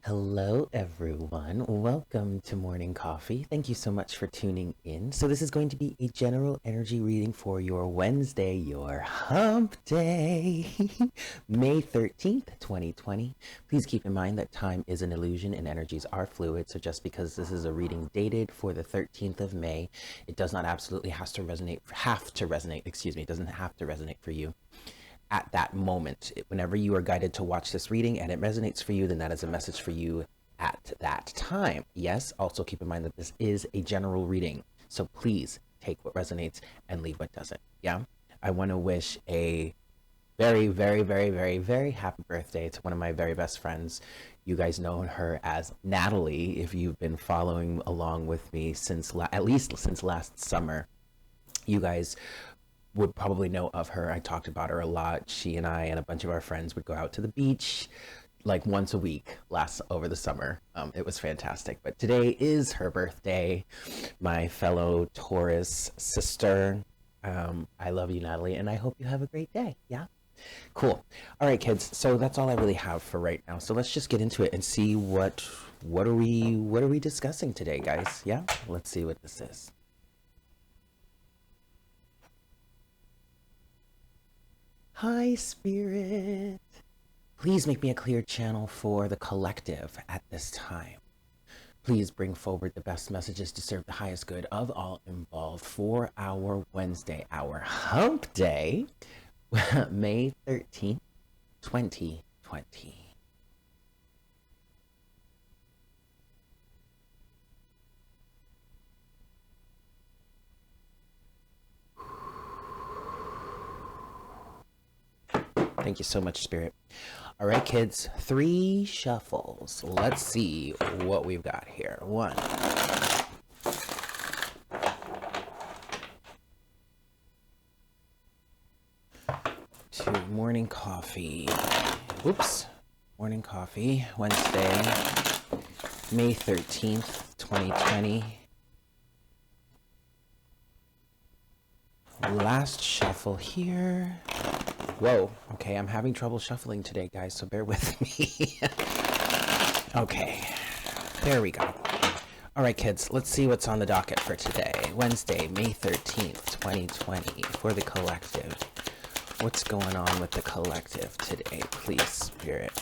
Hello everyone, welcome to Morning Coffee. Thank you so much for tuning in. So this is going to be a general energy reading for your Wednesday, your hump day, May 13th, 2020. Please keep in mind that time is an illusion and energies are fluid. So just because this is a reading dated for the 13th of May, it does not absolutely have to resonate for you at that moment. Whenever you are guided to watch this reading and it resonates for you, then that is a message for you at that time. Yes, also keep in mind that this is a general reading, so please take what resonates and leave what doesn't. Yeah, I want to wish a very, very, very, very, very happy birthday to one of my very best friends. You guys know her as Natalie if you've been following along with me since at least since last summer. You guys would probably know of her. I talked about her a lot. She and I and a bunch of our friends would go out to the beach like once a week over the summer. It was fantastic. But today is her birthday, my fellow Taurus sister. I love you, Natalie, and I hope you have a great day. Yeah, cool. All right, kids. So that's all I really have for right now. So let's just get into it and see what are we discussing today, guys. Yeah, let's see what this is. Hi, Spirit. Please make me a clear channel for the collective at this time. Please bring forward the best messages to serve the highest good of all involved for our Wednesday, our hump day, May 13th, 2020. Thank you so much, Spirit. All right, kids, 3 shuffles. Let's see what we've got here. 1, 2, morning coffee. Oops, morning coffee, Wednesday, May 13th, 2020. Last shuffle here. Whoa, okay, I'm having trouble shuffling today, guys, so bear with me. Okay, there we go. All right, kids, let's see what's on the docket for today. Wednesday, May 13th, 2020, for the collective. What's going on with the collective today, please, Spirit?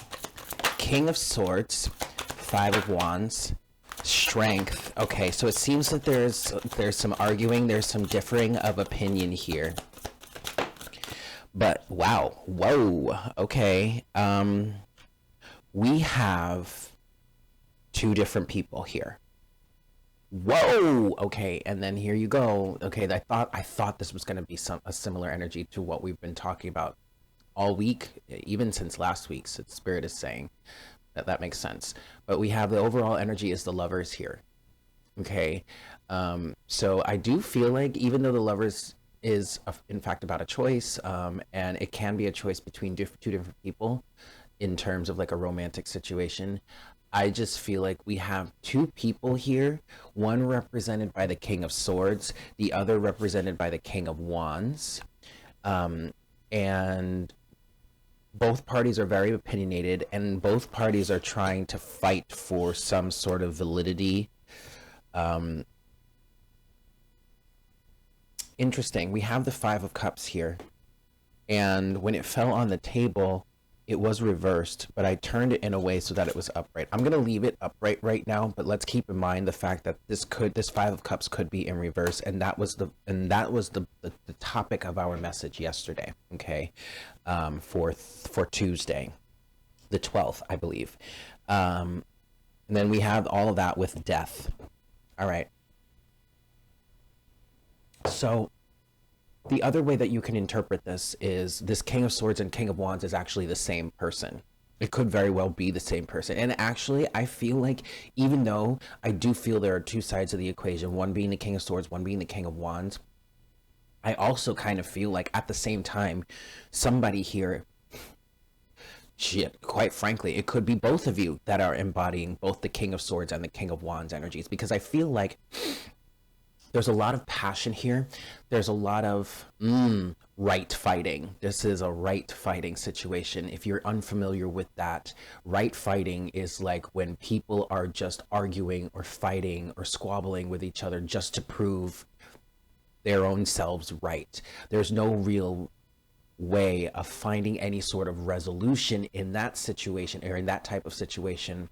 King of Swords, 5 of Wands, Strength. Okay, so it seems that there's some arguing, there's some differing of opinion here. But wow, whoa, okay. We have 2 different people here. Whoa, okay, and then here you go. Okay, I thought this was going to be a similar energy to what we've been talking about all week, even since last week. So Spirit is saying that makes sense. But we have the overall energy is the Lovers here. Okay, so I do feel like even though the Lovers is in fact about a choice, and it can be a choice between 2 different people in terms of like a romantic situation, I just feel like we have 2 people here, one represented by the King of Swords, the other represented by the King of Wands, and both parties are very opinionated, and both parties are trying to fight for some sort of validity. Interesting. We have the 5 of Cups here, and when it fell on the table, it was reversed, but I turned it in a way so that it was upright. I'm gonna leave it upright right now, but let's keep in mind the fact that this 5 of Cups could be in reverse, and that was the topic of our message yesterday. Okay, for Tuesday, the 12th, I believe. And then we have all of that with death. All right. So the other way that you can interpret this is this King of Swords and King of Wands is actually the same person. It could very well be the same person. And actually, I feel like, even though I do feel there are 2 sides of the equation, one being the King of Swords, one being the King of Wands, I also kind of feel like at the same time, somebody here, quite frankly, it could be both of you that are embodying both the King of Swords and the King of Wands energies, because I feel like there's a lot of passion here. There's a lot of right fighting. This is a right fighting situation. If you're unfamiliar with that, right fighting is like when people are just arguing or fighting or squabbling with each other just to prove their own selves right. There's no real way of finding any sort of resolution in that situation or in that type of situation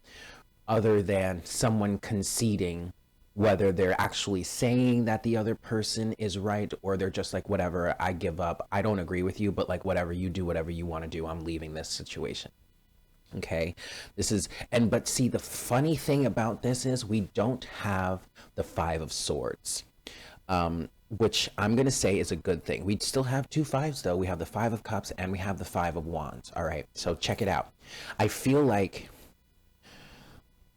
other than someone conceding, whether they're actually saying that the other person is right or they're just like, whatever, I give up, I don't agree with you, but like, whatever, you do whatever you want to do, I'm leaving this situation. Okay, this is, and but see, the funny thing about this is we don't have the Five of Swords, which I'm going to say is a good thing. We still have two fives though. We have the Five of Cups and we have the Five of Wands. All right, so check it out. I feel like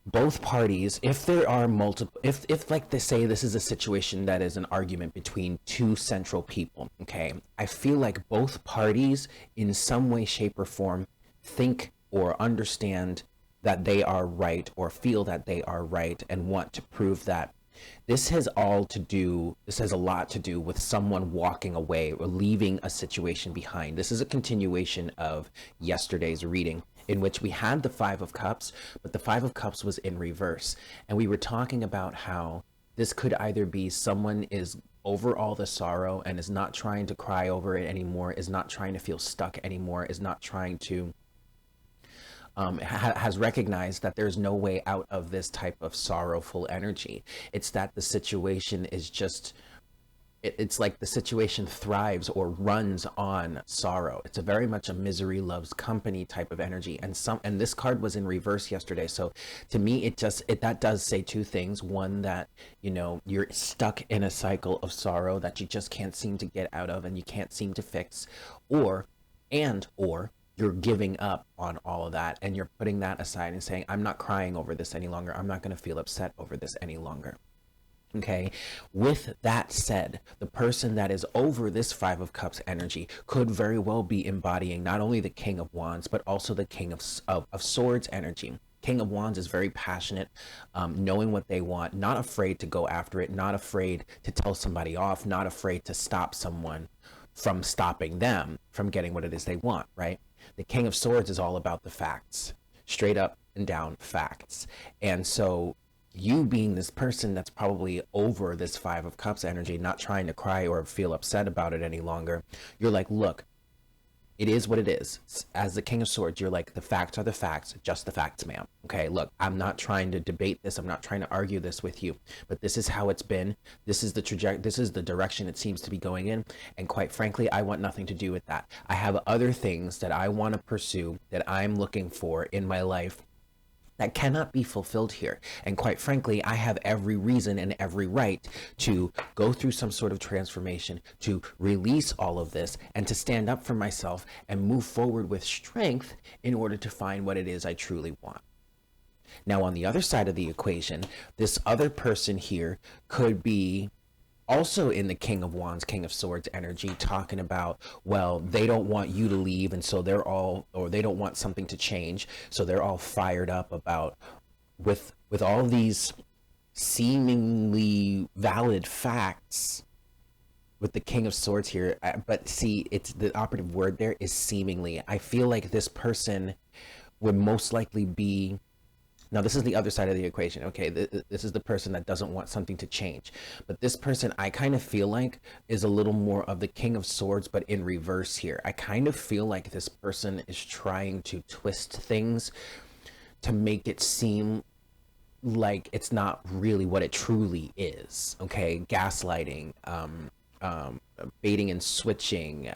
both parties, if there are multiple, if like they say this is a situation that is an argument between two central people, okay, I feel like both parties in some way, shape, or form think or understand that they are right or feel that they are right and want to prove that. This has a lot to do with someone walking away or leaving a situation behind. This is a continuation of yesterday's reading in which we had the Five of Cups, but the Five of Cups was in reverse. And we were talking about how this could either be someone is over all the sorrow and is not trying to cry over it anymore, is not trying to feel stuck anymore, is not trying to has recognized that there's no way out of this type of sorrowful energy. It's that the situation is just, it's like the situation thrives or runs on sorrow. It's a very much a misery loves company type of energy. And this card was in reverse yesterday. So to me, that does say two things. One, that, you know, you're stuck in a cycle of sorrow that you just can't seem to get out of and you can't seem to fix, or you're giving up on all of that and you're putting that aside and saying, I'm not crying over this any longer. I'm not going to feel upset over this any longer. Okay. With that said, the person that is over this Five of Cups energy could very well be embodying not only the King of Wands, but also the King of Swords energy. King of Wands is very passionate, knowing what they want, not afraid to go after it, not afraid to tell somebody off, not afraid to stop someone from stopping them from getting what it is they want, right? The King of Swords is all about the facts, straight up and down facts. And so you being this person that's probably over this Five of Cups energy, not trying to cry or feel upset about it any longer, you're like, look, it is what it is. As the King of Swords, you're like, the facts are the facts, just the facts, ma'am. Okay, look, I'm not trying to debate this. I'm not trying to argue this with you, but this is how it's been. This is the this is the direction it seems to be going in. And quite frankly, I want nothing to do with that. I have other things that I want to pursue, that I'm looking for in my life, that cannot be fulfilled here. And quite frankly, I have every reason and every right to go through some sort of transformation, to release all of this, and to stand up for myself and move forward with strength in order to find what it is I truly want. Now, on the other side of the equation, this other person here could be also in the King of Wands, King of Swords energy, talking about, well, they don't want you to leave, and so they're all, or they don't want something to change, so they're all fired up about, with all these seemingly valid facts with the King of Swords here. But see, it's the operative word there is seemingly. I feel like this person would most likely be, now, this is the other side of the equation. Okay, this is the person that doesn't want something to change. But this person, I kind of feel like, is a little more of the King of Swords, but in reverse here. I kind of feel like this person is trying to twist things to make it seem like it's not really what it truly is. Okay, gaslighting, baiting and switching,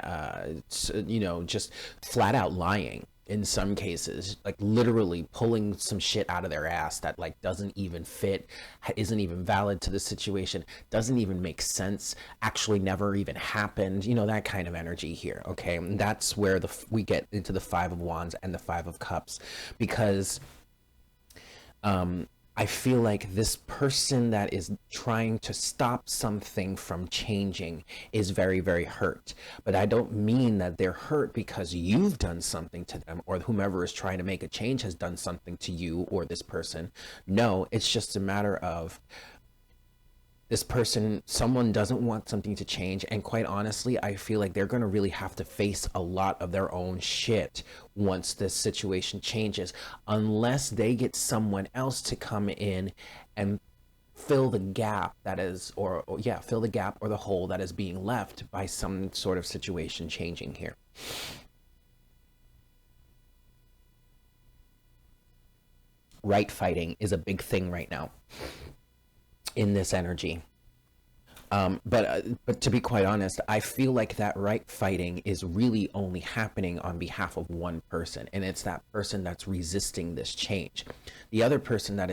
you know, just flat out lying. In some cases, like literally pulling some shit out of their ass that like doesn't even fit, isn't even valid to the situation, doesn't even make sense, actually never even happened, you know, that kind of energy here. Okay, and that's where we get into the Five of Wands and the Five of Cups, because I feel like this person that is trying to stop something from changing is very, very hurt. But I don't mean that they're hurt because you've done something to them, or whomever is trying to make a change has done something to you or this person. No, it's just a matter of this person, someone doesn't want something to change, and quite honestly, I feel like they're going to really have to face a lot of their own shit once this situation changes, unless they get someone else to come in and fill the gap that is, fill the gap or the hole that is being left by some sort of situation changing here. Right fighting is a big thing right now in this energy. But to be quite honest, I feel like that right fighting is really only happening on behalf of one person, and it's that person that's resisting this change. The other person that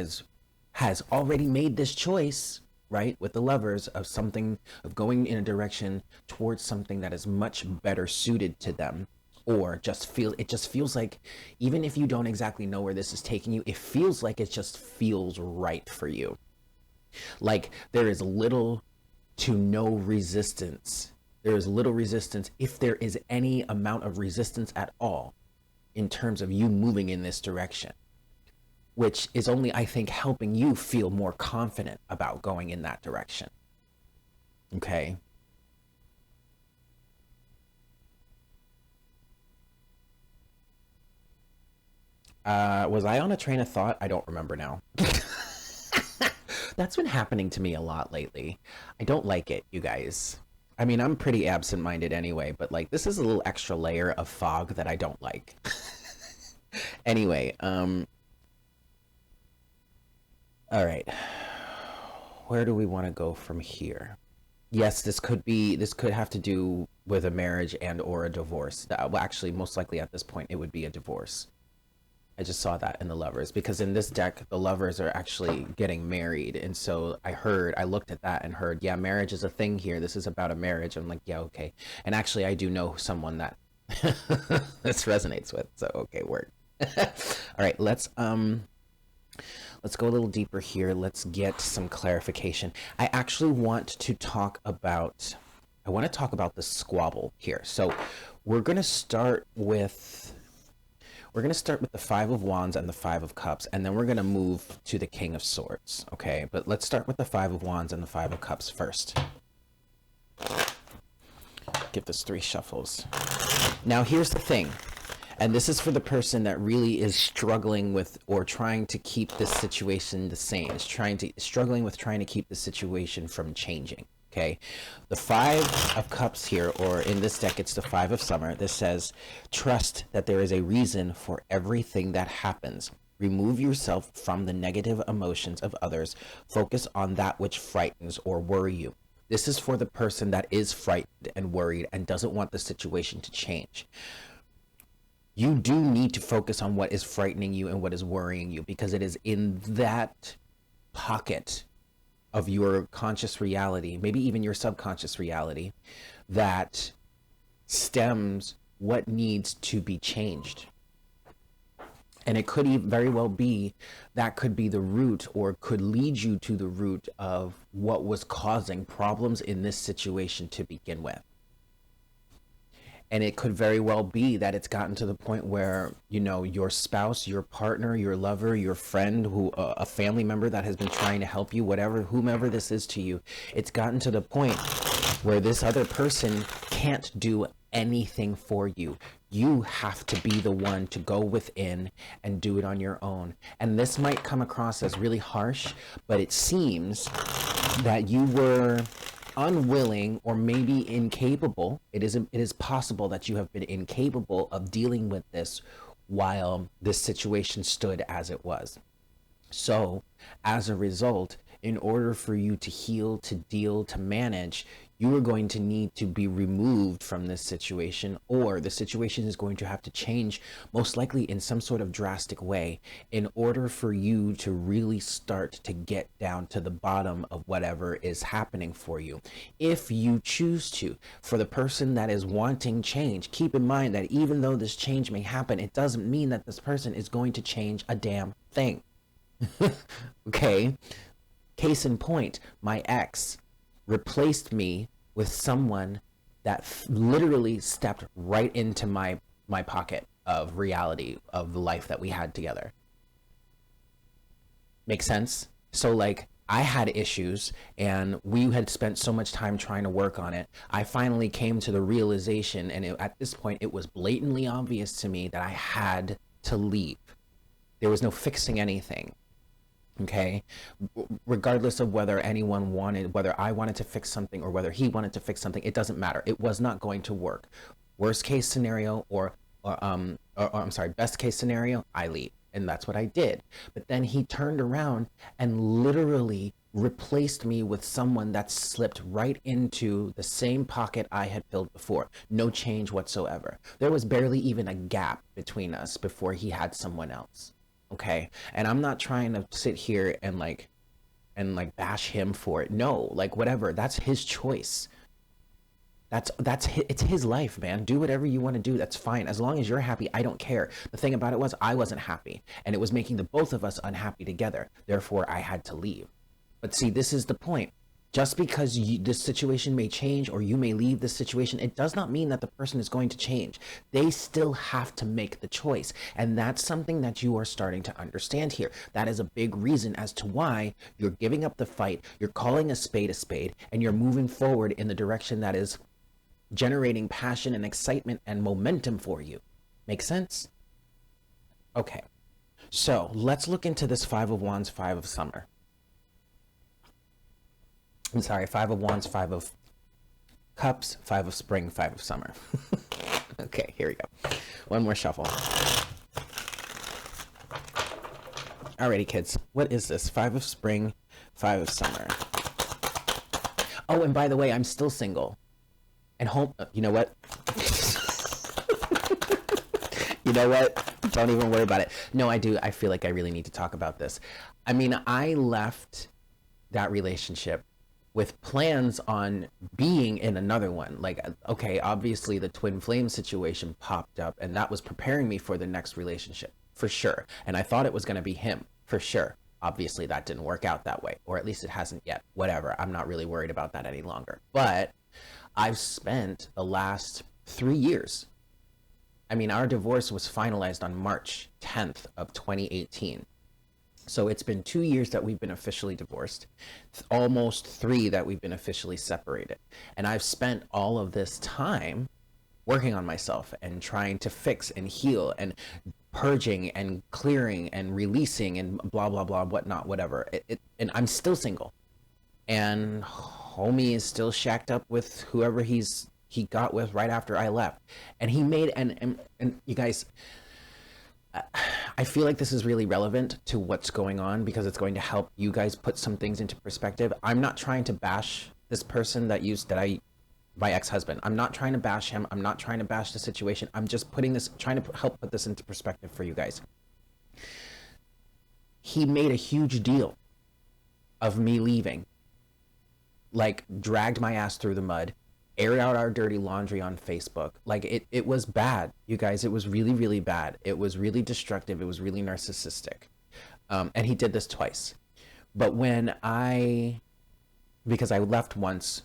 has already made this choice, right, with the Lovers, of going in a direction towards something that is much better suited to them, or it just feels like, even if you don't exactly know where this is taking you, it feels like it just feels right for you. Like there is little to no resistance. There is little resistance, if there is any amount of resistance at all, in terms of you moving in this direction, which is only, I think, helping you feel more confident about going in that direction. Okay. Was I on a train of thought? I don't remember now. That's been happening to me a lot lately. I don't like it, you guys. I mean, I'm pretty absent-minded anyway, but like this is a little extra layer of fog that I don't like. Anyway, all right. Where do we want to go from here? Yes, this could have to do with a marriage and or a divorce. Well, actually, most likely at this point, it would be a divorce. I just saw that in the Lovers, because in this deck, the Lovers are actually getting married. And so I looked at that and heard, yeah, marriage is a thing here. This is about a marriage. I'm like, yeah, okay. And actually, I do know someone that this resonates with. So, okay, word. All right, let's go a little deeper here. Let's get some clarification. I actually want to talk about the squabble here. So we're going to start with the Five of Wands and the Five of Cups, and then we're going to move to the King of Swords, okay? But let's start with the Five of Wands and the Five of Cups first. Give this 3 shuffles. Now, here's the thing, and this is for the person that really is struggling with or trying to keep this situation the same. Is struggling with trying to keep the situation from changing. Okay, the Five of Cups here, or in this deck, it's the Five of Summer. This says, trust that there is a reason for everything that happens. Remove yourself from the negative emotions of others. Focus on that which frightens or worry you. This is for the person that is frightened and worried and doesn't want the situation to change. You do need to focus on what is frightening you and what is worrying you, because it is in that pocket of your conscious reality, maybe even your subconscious reality, that stems what needs to be changed. And it could very well be that could be the root, or could lead you to the root of what was causing problems in this situation to begin with. And it could very well be that it's gotten to the point where, you know, your spouse, your partner, your lover, your friend, a family member that has been trying to help you, whomever this is to you, it's gotten to the point where this other person can't do anything for you. You have to be the one to go within and do it on your own. And this might come across as really harsh, but it seems that you were unwilling, or maybe incapable. It is possible that you have been incapable of dealing with this while this situation stood as it was. So as a result, in order for you to heal, to deal, to manage, you are going to need to be removed from this situation, or the situation is going to have to change, most likely in some sort of drastic way, in order for you to really start to get down to the bottom of whatever is happening for you. If you choose to. For the person that is wanting change, keep in mind that even though this change may happen, it doesn't mean that this person is going to change a damn thing. Okay? Case in point, my ex replaced me with someone that literally stepped right into my pocket of reality of the life that we had together. Make sense? So like, I had issues and we had spent so much time trying to work on it. I finally came to the realization, and at this point, it was blatantly obvious to me that I had to leave. There was no fixing anything. Okay, regardless of whether anyone wanted, whether I wanted to fix something or whether he wanted to fix something, it doesn't matter. It was not going to work. Worst case scenario, or I'm sorry, best case scenario, I leave. And that's what I did. But then he turned around and literally replaced me with someone that slipped right into the same pocket I had filled before. No change whatsoever. There was barely even a gap between us before he had someone else. Okay, and I'm not trying to sit here and bash him for it. No, like, whatever, that's his choice. It's his life, man. Do whatever you want to do. That's fine. As long as you're happy, I don't care. The thing about it was, I wasn't happy, and it was making the both of us unhappy together. Therefore, I had to leave. But see, this is the point. Just because this situation may change, or you may leave this situation, it does not mean that the person is going to change. They still have to make the choice. And that's something that you are starting to understand here. That is a big reason as to why you're giving up the fight, you're calling a spade, and you're moving forward in the direction that is generating passion and excitement and momentum for you. Make sense? Okay. So let's look into this Five of Wands, Five of Summer. I'm sorry, Five of Wands, Five of Cups, Five of Spring, Five of Summer. Okay, here we go. One more shuffle. Alrighty, kids. What is this? Five of Spring, Five of Summer. Oh, and by the way, I'm still single. And home, you know what? You know what? Don't even worry about it. No, I do. I feel like I really need to talk about this. I mean, I left that relationship with plans on being in another one. Like, okay, obviously the twin flame situation popped up, and that was preparing me for the next relationship, for sure. And I thought it was going to be him, for sure. Obviously that didn't work out that way, or at least it hasn't yet. Whatever. I'm not really worried about that any longer. But I've spent the last 3 years. I mean, our divorce was finalized on March 10th of 2018. So it's been 2 years that we've been officially divorced, almost 3 that we've been officially separated. And I've spent all of this time working on myself and trying to fix and heal and purging and clearing and releasing and blah, blah, blah, whatnot, whatever. And I'm still single. And homie is still shacked up with whoever he got with right after I left. And he made, and you guys, I feel like this is really relevant to what's going on because it's going to help you guys put some things into perspective. I'm not trying to bash this person my ex-husband. I'm not trying to bash him. I'm not trying to bash the situation. I'm just trying to help put this into perspective for you guys. He made a huge deal of me leaving, like dragged my ass through the mud, aired out our dirty laundry on Facebook. Like it was bad, you guys. It was really, really bad. It was really destructive. It was really narcissistic. And he did this twice. But because I left once,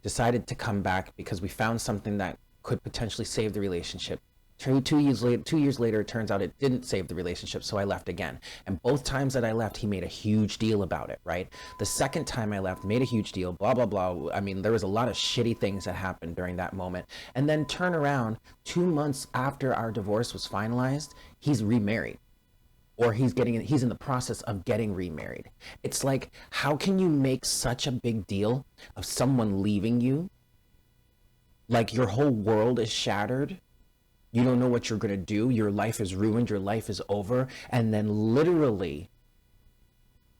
decided to come back because we found something that could potentially save the relationship. 2 years later, it turns out it didn't save the relationship, so I left again. And both times that I left, he made a huge deal about it, right? The second time I left, made a huge deal, blah, blah, blah. I mean, there was a lot of shitty things that happened during that moment. And then turn around, 2 months after our divorce was finalized, he's remarried. Or he's in the process of getting remarried. It's like, how can you make such a big deal of someone leaving you? Like your whole world is shattered. You don't know what you're going to do. Your life is ruined. Your life is over. And then literally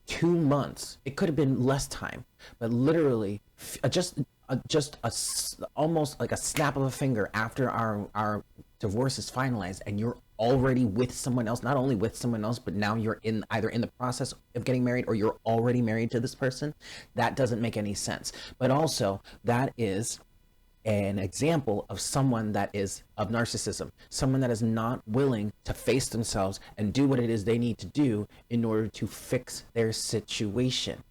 2 months, it could have been less time, but literally almost like a snap of a finger after our divorce is finalized and you're already with someone else, not only with someone else, but now you're either in the process of getting married or you're already married to this person. That doesn't make any sense. But also that is an example of someone that is of narcissism, someone that is not willing to face themselves and do what it is they need to do in order to fix their situation.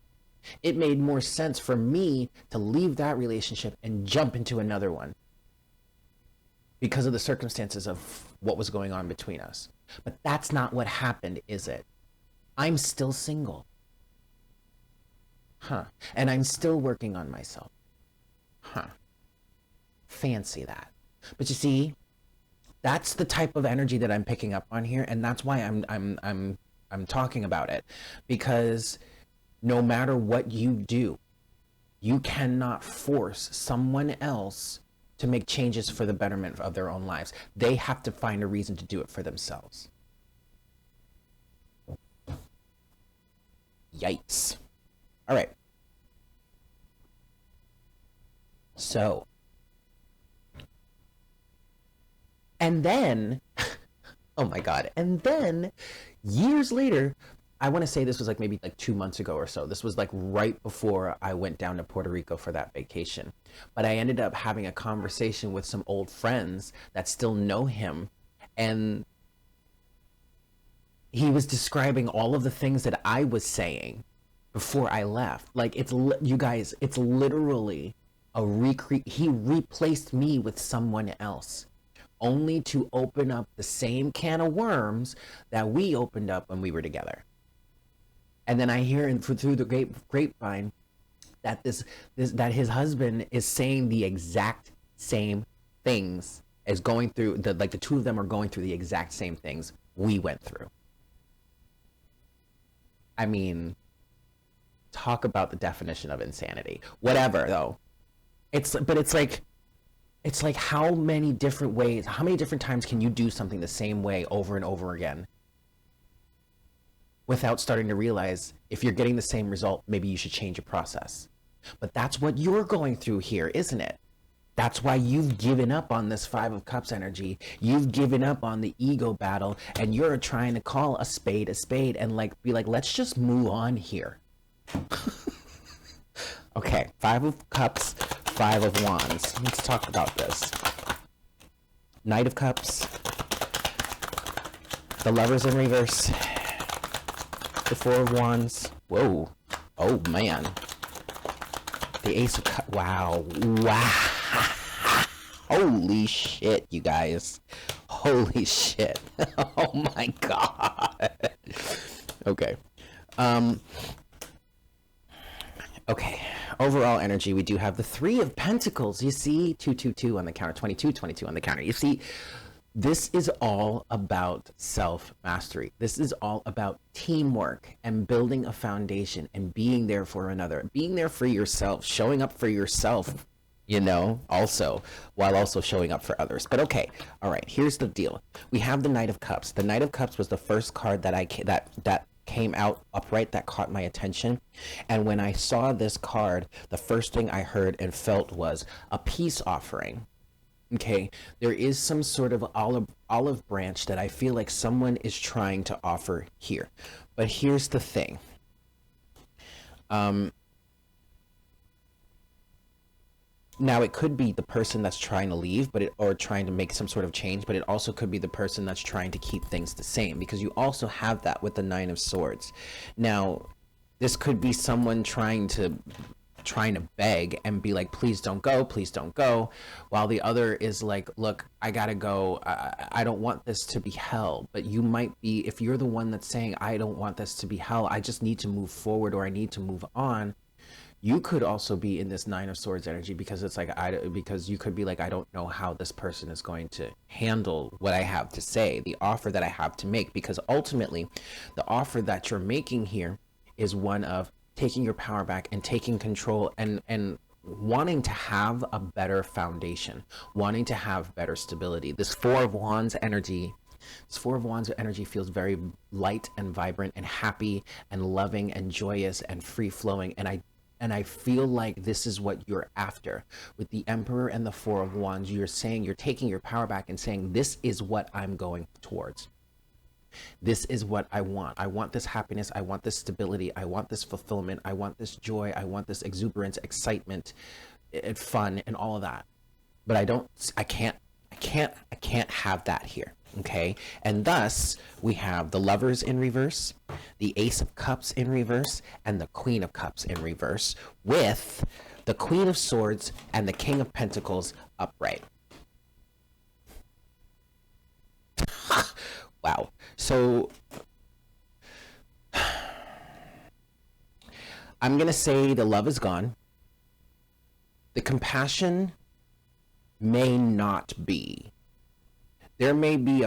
It made more sense for me to leave that relationship and jump into another one because of the circumstances of what was going on between us. But that's not what happened, is it? I'm still single. Huh. And I'm still working on myself. Huh. Fancy that. But you see, that's the type of energy that I'm picking up on here, and that's why I'm talking about it, because no matter what you do, you cannot force someone else to make changes for the betterment of their own lives. They have to find a reason to do it for themselves. Yikes. All right. So, and then, oh my God. And then years later, I want to say this was like maybe like 2 months ago or so. This was like right before I went down to Puerto Rico for that vacation. But I ended up having a conversation with some old friends that still know him. And he was describing all of the things that I was saying before I left. Like, you guys, it's literally he replaced me with someone else, only to open up the same can of worms that we opened up when we were together. And then I hear through the grapevine that that his husband is saying the exact same things, as going through the two of them are going through the exact same things we went through. I mean, talk about the definition of insanity. Whatever though. It's like how many different ways, how many different times can you do something the same way over and over again without starting to realize if you're getting the same result, maybe you should change your process. But that's what you're going through here, isn't it? That's why you've given up on this Five of Cups energy. You've given up on the ego battle, and you're trying to call a spade and like be like, let's just move on here. Okay, Five of Cups, Five of Wands. Let's talk about this. Knight of Cups, the Lovers in reverse, the Four of Wands. Whoa. Oh, man. The Ace of Cups. Wow. Wow. Holy shit, you guys. Holy shit. Oh, my God. Okay. Okay. Overall energy, we do have the Three of Pentacles. You see, 222 on the counter, 22 on the counter. You see, this is all about self-mastery. This is all about teamwork and building a foundation and being there for another, being there for yourself, showing up for yourself, also, while also showing up for others. But okay, all right, here's the deal. We have the Knight of Cups. The Knight of Cups was the first card that came out upright that caught my attention. And when I saw this card, the first thing I heard and felt was a peace offering. Okay, there is some sort of olive branch that I feel like someone is trying to offer here. But here's the thing. Now it could be the person that's trying to leave, or trying to make some sort of change, but it also could be the person that's trying to keep things the same, because you also have that with the Nine of Swords. Now, this could be someone trying to beg and be like, please don't go, while the other is like, look, I gotta go, I don't want this to be hell. But you might be, if you're the one that's saying, I don't want this to be hell, I just need to move forward, or I need to move on, you could also be in this Nine of Swords energy, because it's like, because you could be like, I don't know how this person is going to handle what I have to say, the offer that I have to make, because ultimately the offer that you're making here is one of taking your power back and taking control, and wanting to have a better foundation, wanting to have better stability. This Four of Wands energy feels very light and vibrant and happy and loving and joyous and free flowing. And I feel like this is what you're after. With the Emperor and the Four of Wands, you're taking your power back and saying, this is what I'm going towards. This is what I want. I want this happiness. I want this stability. I want this fulfillment. I want this joy. I want this exuberance, excitement, and fun, and all of that. But I can't have that here. Okay. And thus we have the Lovers in reverse, the Ace of Cups in reverse, and the Queen of Cups in reverse, with the Queen of Swords and the King of Pentacles upright. Wow. So I'm going to say the love is gone. The compassion may not be. There may be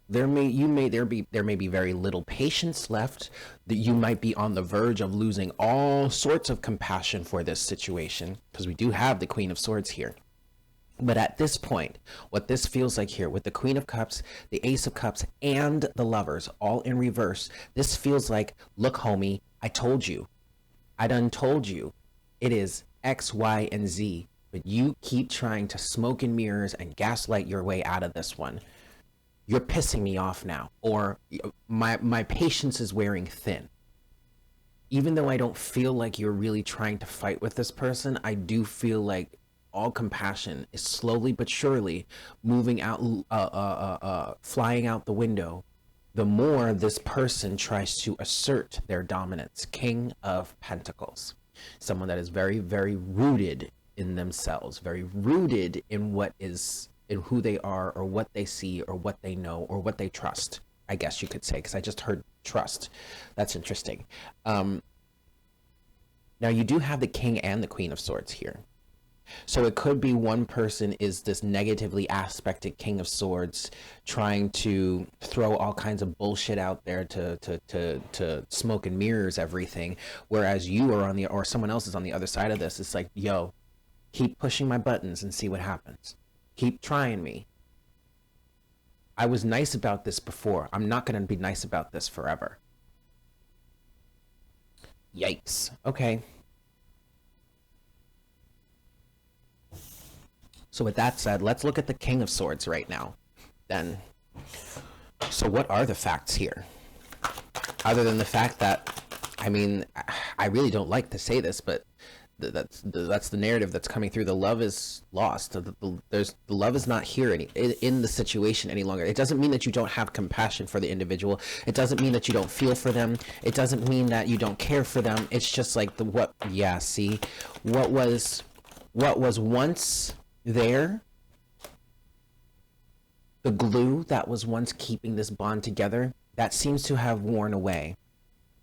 there may be very little patience left, that you might be on the verge of losing all sorts of compassion for this situation, because we do have the Queen of Swords here. But at this point, what this feels like here with the Queen of Cups, the Ace of Cups, and the Lovers all in reverse, this feels like, look, homie, I told you. I done told you. It is X, Y, and Z. But you keep trying to smoke and mirrors and gaslight your way out of this one. You're pissing me off now. Or my patience is wearing thin. Even though I don't feel like you're really trying to fight with this person, I do feel like all compassion is slowly but surely moving out, flying out the window, the more this person tries to assert their dominance. King of Pentacles. Someone that is very, very rooted in themselves, very rooted in what is, in who they are, or what they see, or what they know, or what they trust, I guess you could say, because I just heard trust. That's interesting. Now you do have the King and the Queen of Swords here. So it could be one person is this negatively aspected King of Swords, trying to throw all kinds of bullshit out there to smoke and mirrors everything, whereas you are on the, or someone else is on the other side of this. It's like, yo, keep pushing my buttons and see what happens. Keep trying me. I was nice about this before. I'm not going to be nice about this forever. Yikes. Okay. So with that said, let's look at the King of Swords right now, then. So what are the facts here? Other than the fact that, I mean, I really don't like to say this, but that's the narrative that's coming through. The love is lost. The love is not here in the situation any longer. It doesn't mean that you don't have compassion for the individual. It doesn't mean that you don't feel for them. It doesn't mean that you don't care for them. It's just like what was once there, the glue that was once keeping this bond together, that seems to have worn away.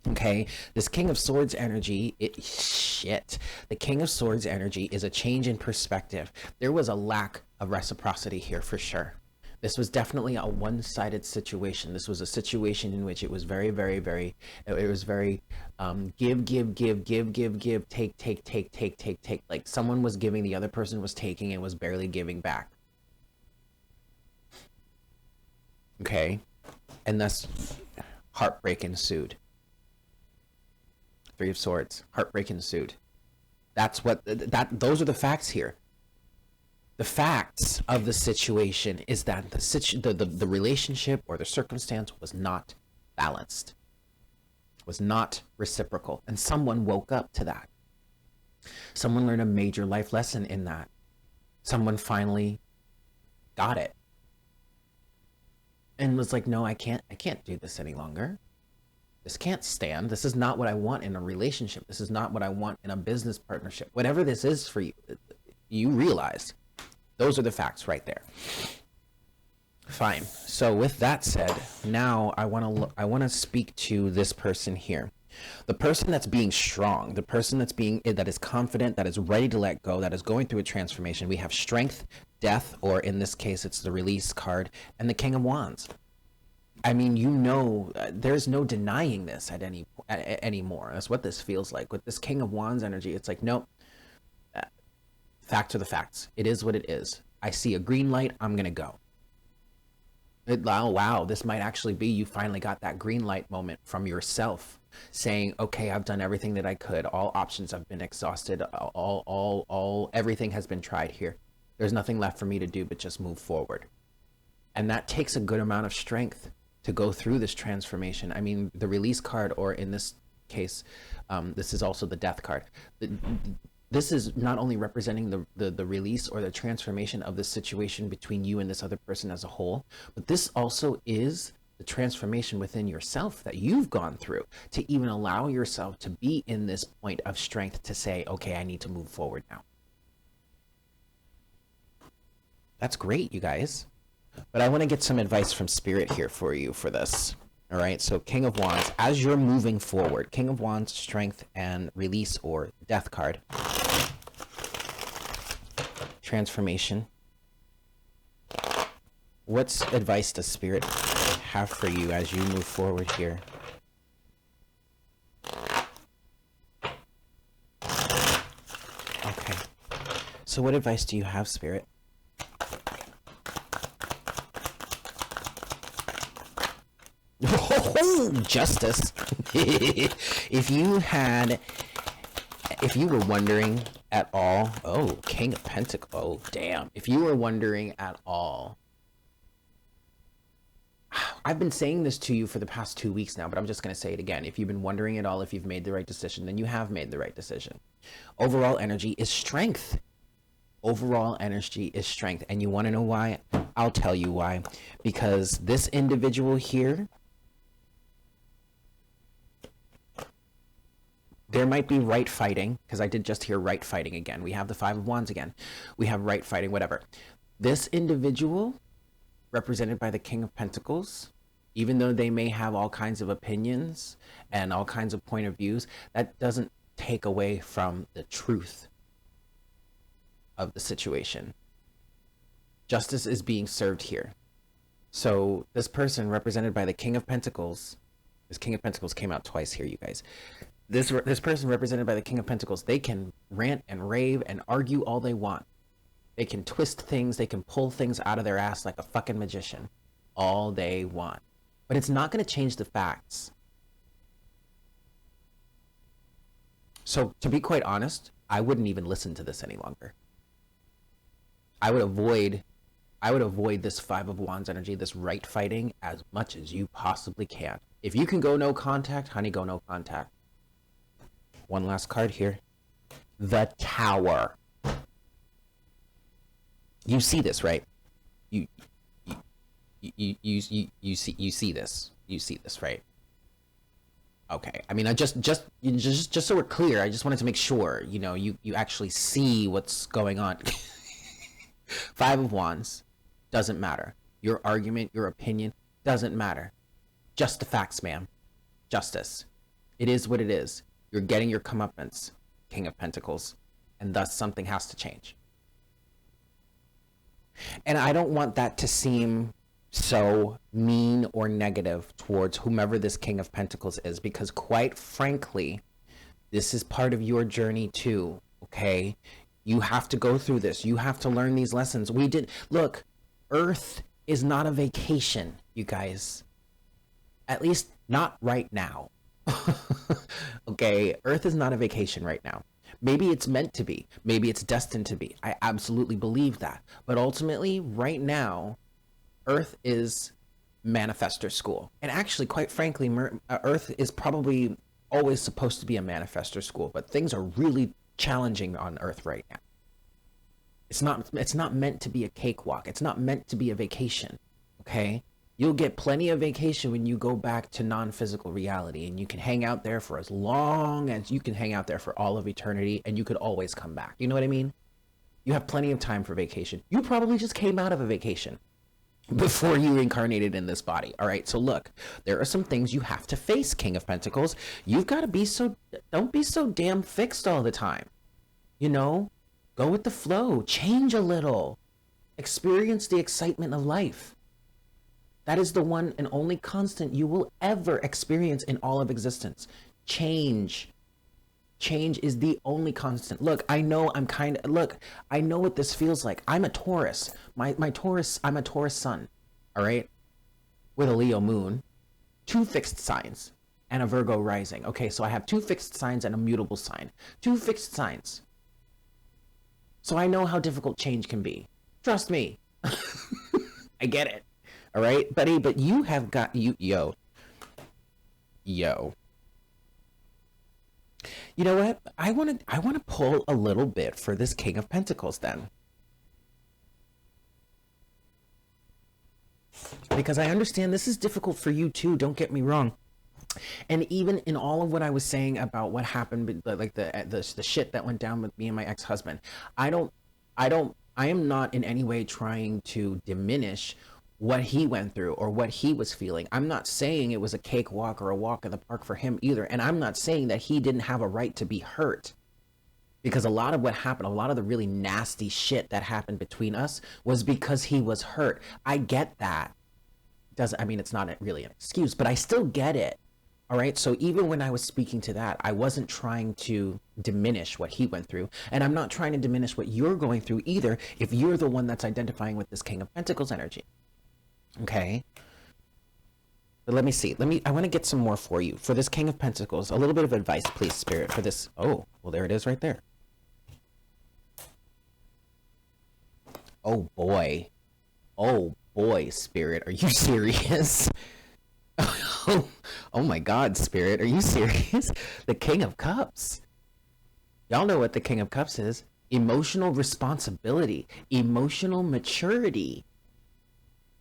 Okay, this King of Swords energy, the King of Swords energy is a change in perspective. There was a lack of reciprocity here for sure. This was definitely a one-sided situation. This was a situation in which it was very, very, very, it was very give, take. Like someone was giving, the other person was taking, and was barely giving back. Okay, and thus heartbreak ensued. Three of Swords, heartbreak ensued. That's what, those are the facts here. The facts of the situation is that the relationship or the circumstance was not balanced, was not reciprocal, and someone woke up to that. Someone learned a major life lesson in that. Someone finally got it and was like, no, I can't do this any longer. This can't stand. This is not what I want in a relationship. This is not what I want in a business partnership. Whatever this is for you, you realize. Those are the facts right there. Fine. So with that said, now I want to speak to this person here. The person that's being strong, the person that is confident, that is ready to let go, that is going through a transformation. We have Strength, Death, or in this case it's the Release card, and the King of Wands. I mean, you know, there's no denying this anymore. That's what this feels like. With this King of Wands energy, it's like, nope. Facts are the facts. It is what it is. I see a green light, I'm going to go. Wow, this might actually be you finally got that green light moment from yourself, saying, okay, I've done everything that I could. All options have been exhausted. Everything has been tried here. There's nothing left for me to do but just move forward. And that takes a good amount of strength to go through this transformation. I mean, the Release card, or in this case, this is also the Death card. This is not only representing the release or the transformation of the situation between you and this other person as a whole, but this also is the transformation within yourself that you've gone through to even allow yourself to be in this point of strength to say, okay, I need to move forward now. That's great, you guys. But I want to get some advice from Spirit here for you for this. All right, so King of Wands, as you're moving forward, King of Wands, strength and release or death card. Transformation. What's advice does Spirit have for you as you move forward here? Okay. So what advice do you have, Spirit? Oh, justice. If you were wondering at all, oh, King of Pentacles, oh, damn. If you were wondering at all, I've been saying this to you for the past 2 weeks now, but I'm just going to say it again. If you've been wondering at all if you've made the right decision, then you have made the right decision. Overall energy is strength. Overall energy is strength. And you want to know why? I'll tell you why. Because this individual here, there might be right fighting, because I did just hear right fighting again. We have the Five of Wands again. We have right fighting, whatever. This individual, represented by the King of Pentacles, even though they may have all kinds of opinions and all kinds of point of views, that doesn't take away from the truth of the situation. Justice is being served here. So this person represented by the King of Pentacles, this King of Pentacles came out twice here, you guys. This person represented by the King of Pentacles, they can rant and rave and argue all they want. They can twist things, they can pull things out of their ass like a fucking magician all they want. But it's not going to change the facts. So to be quite honest, I wouldn't even listen to this any longer. I would avoid this Five of Wands energy, this right fighting, as much as you possibly can. If you can go no contact, honey, go no contact. One last card here. The Tower. You see this, right? You see this. You see this, right? Okay. I mean, I just so we're clear, I just wanted to make sure, you know, you actually see what's going on. Five of Wands doesn't matter. Your argument, your opinion doesn't matter. Just the facts, ma'am. Justice. It is what it is. You're getting your comeuppance, King of Pentacles, and thus something has to change. And I don't want that to seem so mean or negative towards whomever this King of Pentacles is, because quite frankly, this is part of your journey too, okay? You have to go through this. You have to learn these lessons. Look, Earth is not a vacation, you guys. At least not right now. Okay, Earth is not a vacation right now. Maybe it's meant to be. Maybe it's destined to be. I absolutely believe that. But ultimately, right now, Earth is manifestor school. And actually, quite frankly, Earth is probably always supposed to be a manifestor school. But things are really challenging on Earth right now. It's not meant to be a cakewalk. It's not meant to be a vacation. Okay? You'll get plenty of vacation when you go back to non-physical reality, and you can hang out there for as long as you can hang out there for all of eternity, and you could always come back. You know what I mean? You have plenty of time for vacation. You probably just came out of a vacation before you incarnated in this body. All right, so look, there are some things you have to face, King of Pentacles. You've got to don't be so damn fixed all the time. You know, go with the flow, change a little, experience the excitement of life. That is the one and only constant you will ever experience in all of existence. Change. Change is the only constant. Look, I know I know what this feels like. I'm a Taurus. I'm a Taurus sun, all right? With a Leo moon, 2 fixed signs, and a Virgo rising. Okay, so I have 2 fixed signs and a mutable sign. 2 fixed signs. So I know how difficult change can be. Trust me. I get it. All right, buddy, but you have got yo. You know what? I want to pull a little bit for this King of Pentacles then. Because I understand this is difficult for you too, don't get me wrong. And even in all of what I was saying about what happened, like the shit that went down with me and my ex-husband, I am not in any way trying to diminish what he went through or what he was feeling. I'm not saying it was a cakewalk or a walk in the park for him either. And I'm not saying that he didn't have a right to be hurt, because a lot of what happened, a lot of the really nasty shit that happened between us was because he was hurt. I get that. I mean, it's not really an excuse, but I still get it. All right. So even when I was speaking to that, I wasn't trying to diminish what he went through. And I'm not trying to diminish what you're going through either, if you're the one that's identifying with this King of Pentacles energy. Okay. But let me see. I want to get some more for you. For this King of Pentacles, a little bit of advice, please, Spirit, for this. Oh, well, there it is right there. Oh, boy. Oh, boy, Spirit. Are you serious? Oh my God, Spirit. Are you serious? The King of Cups. Y'all know what the King of Cups is. Emotional responsibility. Emotional maturity.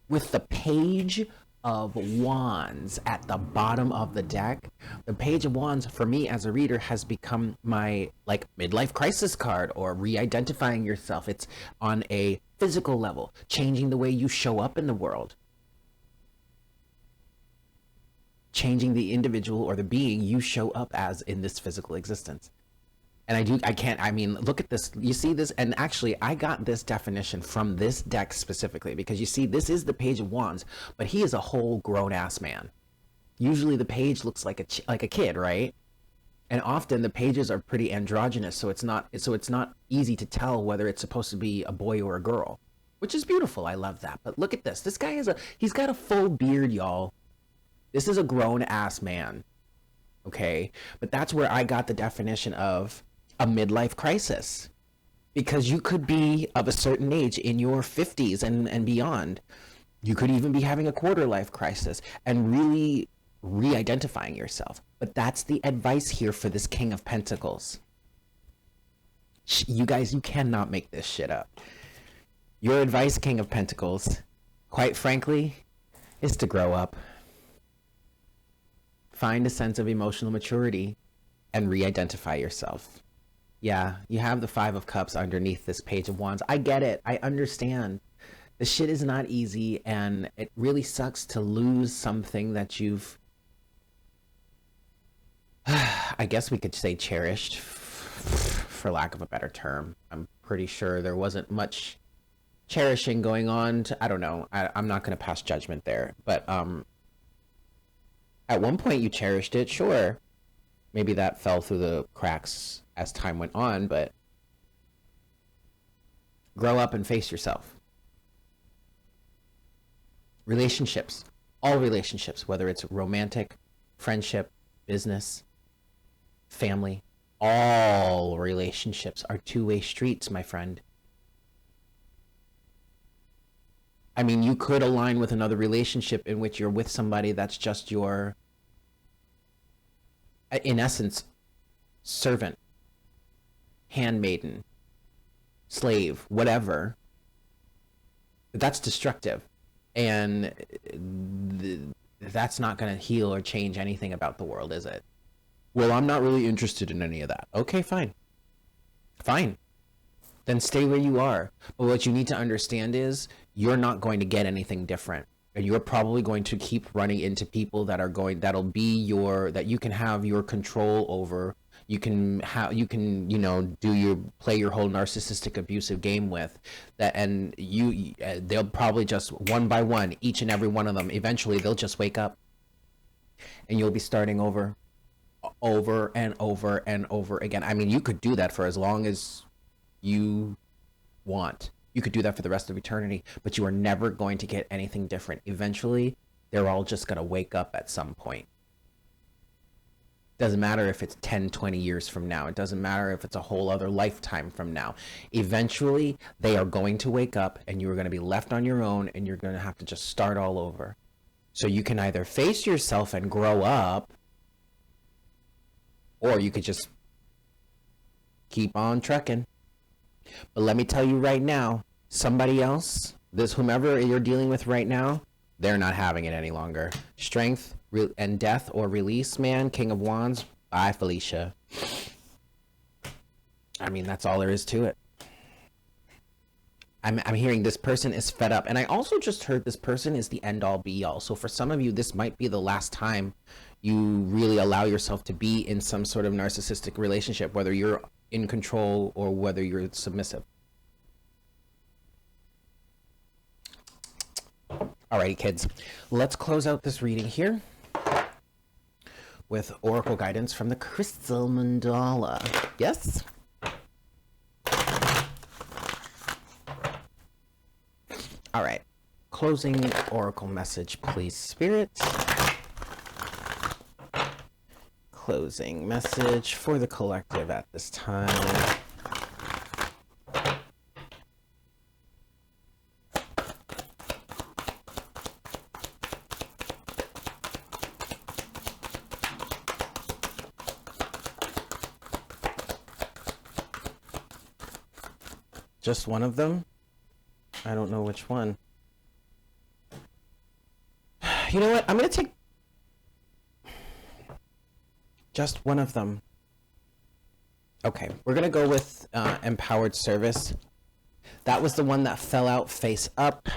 With the Page of Wands at the bottom of the deck. The Page of Wands, for me as a reader, has become my midlife crisis card, or re-identifying yourself. It's on a physical level, changing the way you show up in the world, changing the individual or the being you show up as in this physical existence. And I mean, look at this. You see this? And actually, I got this definition from this deck specifically, because you see, this is the Page of Wands, but he is a whole grown-ass man. Usually the page looks like a kid, right? And often the pages are pretty androgynous, so it's not easy to tell whether it's supposed to be a boy or a girl, which is beautiful. I love that. But look at this. This guy he's got a full beard, y'all. This is a grown-ass man. Okay? But that's where I got the definition of a midlife crisis, because you could be of a certain age in your 50s and beyond. You could even be having a quarter life crisis and really re-identifying yourself. But that's the advice here for this King of Pentacles. You guys, you cannot make this shit up. Your advice, King of Pentacles, quite frankly, is to grow up. Find a sense of emotional maturity and re-identify yourself. Yeah, you have the Five of Cups underneath this Page of Wands. I get it. I understand. The shit is not easy, and it really sucks to lose something that you've, I guess we could say, cherished, for lack of a better term. I'm pretty sure there wasn't much cherishing going on. I don't know. I'm not going to pass judgment there. But at one point you cherished it, sure. Maybe that fell through the cracks as time went on, but grow up and face yourself. Relationships, all relationships, whether it's romantic, friendship, business, family, all relationships are two-way streets, my friend. I mean, you could align with another relationship in which you're with somebody that's just your, in essence, servant, handmaiden, slave, whatever. But that's destructive. And that's not going to heal or change anything about the world, is it? Well, I'm not really interested in any of that. Okay, fine. Fine. Then stay where you are. But what you need to understand is you're not going to get anything different. And you're probably going to keep running into people that'll be that you can have your control over. You can play your whole narcissistic abusive game with that, and they'll probably just one by one, each and every one of them, eventually they'll just wake up and you'll be starting over and over and over again. I mean, you could do that for as long as you want. You could do that for the rest of eternity, but you are never going to get anything different. Eventually, they're all just going to wake up at some point. Doesn't matter if it's 10, 20 years from now. It doesn't matter if it's a whole other lifetime from now. Eventually, they are going to wake up and you are going to be left on your own, and you're going to have to just start all over. So you can either face yourself and grow up, or you could just keep on trucking. But let me tell you right now, somebody else, whomever you're dealing with right now, they're not having it any longer. Strength and death or release, man. King of Wands. Bye, Felicia. I mean, that's all there is to it. I'm hearing this person is fed up. And I also just heard this person is the end all be all. So for some of you, this might be the last time you really allow yourself to be in some sort of narcissistic relationship, whether you're in control or whether you're submissive. Alrighty, kids, let's close out this reading here with oracle guidance from the crystal mandala. Yes? All right. Closing oracle message, please, Spirit. Closing message for the collective at this time. Just one of them? I don't know which one. You know what? I'm going to take just one of them. Okay, we're going to go with empowered service. That was the one that fell out face up.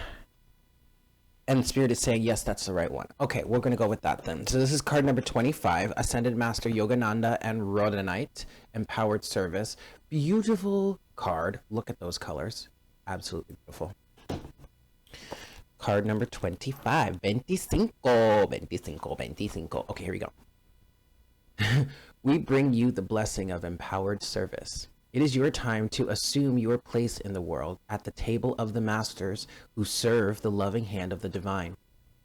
And Spirit is saying, yes, that's the right one. Okay, we're going to go with that then. So this is card number 25, Ascended Master Yogananda and Rhodanite, Empowered Service. Beautiful card. Look at those colors. Absolutely beautiful. Card number 25, 25. Okay, here we go. We bring you the blessing of empowered service. It is your time to assume your place in the world at the table of the masters who serve the loving hand of the divine.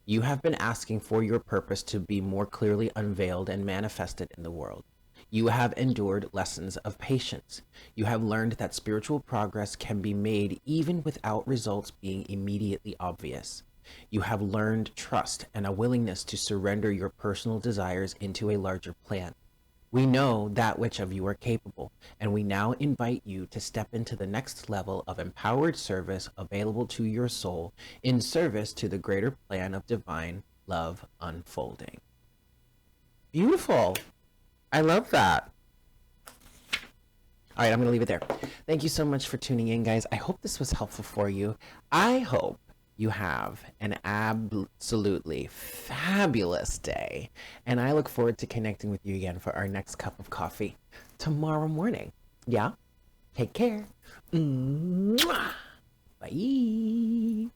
You have been asking for your purpose to be more clearly unveiled and manifested in the world. You have endured lessons of patience. You have learned that spiritual progress can be made even without results being immediately obvious. You have learned trust and a willingness to surrender your personal desires into a larger plan. We know that which of you are capable, and we now invite you to step into the next level of empowered service available to your soul in service to the greater plan of divine love unfolding. Beautiful. I love that. All right, I'm going to leave it there. Thank you so much for tuning in, guys. I hope this was helpful for you. I hope you have an absolutely fabulous day. And I look forward to connecting with you again for our next cup of coffee tomorrow morning. Yeah? Take care. Mwah! Bye.